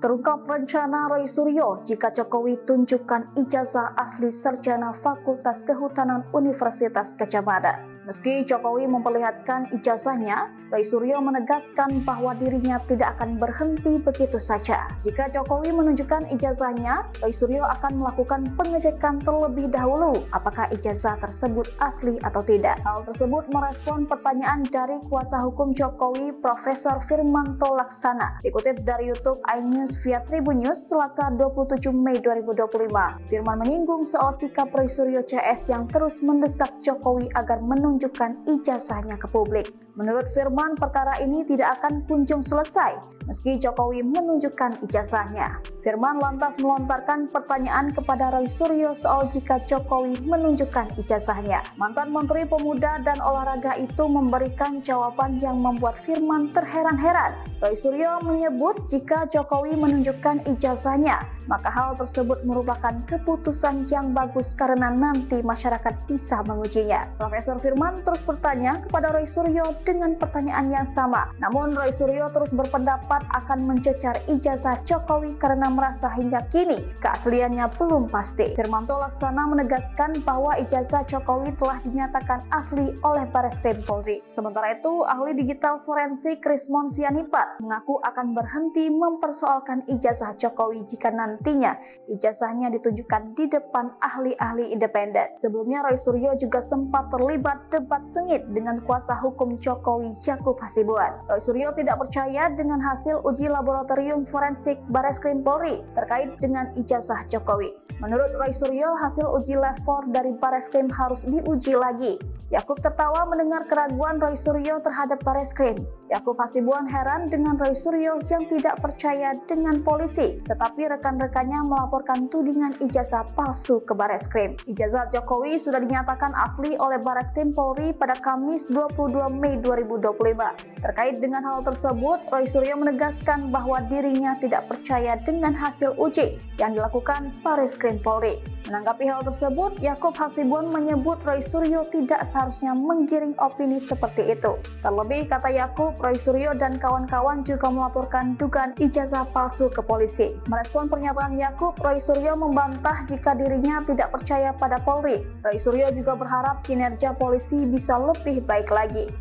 Terungkap rencana Roy Suryo jika Jokowi tunjukkan ijazah asli sarjana Fakultas Kehutanan Universitas Gadjah Mada. Meski Jokowi memperlihatkan ijazahnya, Roy Suryo menegaskan bahwa dirinya tidak akan berhenti begitu saja. Jika Jokowi menunjukkan ijazahnya, Roy Suryo akan melakukan pengecekan terlebih dahulu apakah ijazah tersebut asli atau tidak. Hal tersebut merespon pertanyaan dari kuasa hukum Jokowi, Profesor Firmanto Laksana. Dikutip dari YouTube iNews via Tribun News Selasa 27 Mei 2025, Firman menyinggung soal sikap Roy Suryo CS yang terus mendesak Jokowi agar menunjukkan ijazahnya ke publik. Menurut Firman, perkara ini tidak akan kunjung selesai meski Jokowi menunjukkan ijazahnya. Firman lantas melontarkan pertanyaan kepada Roy Suryo soal jika Jokowi menunjukkan ijazahnya. Mantan Menteri Pemuda dan Olahraga itu memberikan jawaban yang membuat Firman terheran-heran. Roy Suryo menyebut jika Jokowi menunjukkan ijazahnya, maka hal tersebut merupakan keputusan yang bagus karena nanti masyarakat bisa mengujinya. Profesor Firman terus bertanya kepada Roy Suryo dengan pertanyaan yang sama. Namun Roy Suryo terus berpendapat akan mencecar ijazah Jokowi karena merasa hingga kini keasliannya belum pasti. Firmanto Laksana menegaskan bahwa ijazah Jokowi telah dinyatakan asli oleh Bareskrim Polri. Sementara itu, ahli digital forensik Krismon Sianipat mengaku akan berhenti mempersoalkan ijazah Jokowi jika nantinya ijazahnya ditunjukkan di depan ahli-ahli independen. Sebelumnya Roy Suryo juga sempat terlibat debat sengit dengan kuasa hukum Jokowi, Yakub Hasibuan. Roy Suryo tidak percaya dengan hasil uji laboratorium forensik Bareskrim Polri terkait dengan ijazah Jokowi. Menurut Roy Suryo, hasil uji lab 4 dari Bareskrim harus diuji lagi. Yakub tertawa mendengar keraguan Roy Suryo terhadap Bareskrim. Yakub Hasibuan heran dengan Roy Suryo yang tidak percaya dengan polisi, tetapi rekan-rekannya melaporkan tudingan ijazah palsu ke Bareskrim. Ijazah Jokowi sudah dinyatakan asli oleh Bareskrim Polri pada Kamis 22 Mei 2025. Terkait dengan hal tersebut, Roy Suryo menegaskan bahwa dirinya tidak percaya dengan hasil uji yang dilakukan Bareskrim Polri. Menanggapi hal tersebut, Yakub Hasibuan menyebut Roy Suryo tidak seharusnya menggiring opini seperti itu. Terlebih, kata Yakub, Roy Suryo dan kawan-kawan juga melaporkan dugaan ijazah palsu ke polisi. Merespon pernyataan Yakub, Roy Suryo membantah jika dirinya tidak percaya pada Polri. Roy Suryo juga berharap kinerja polisi bisa lebih baik lagi.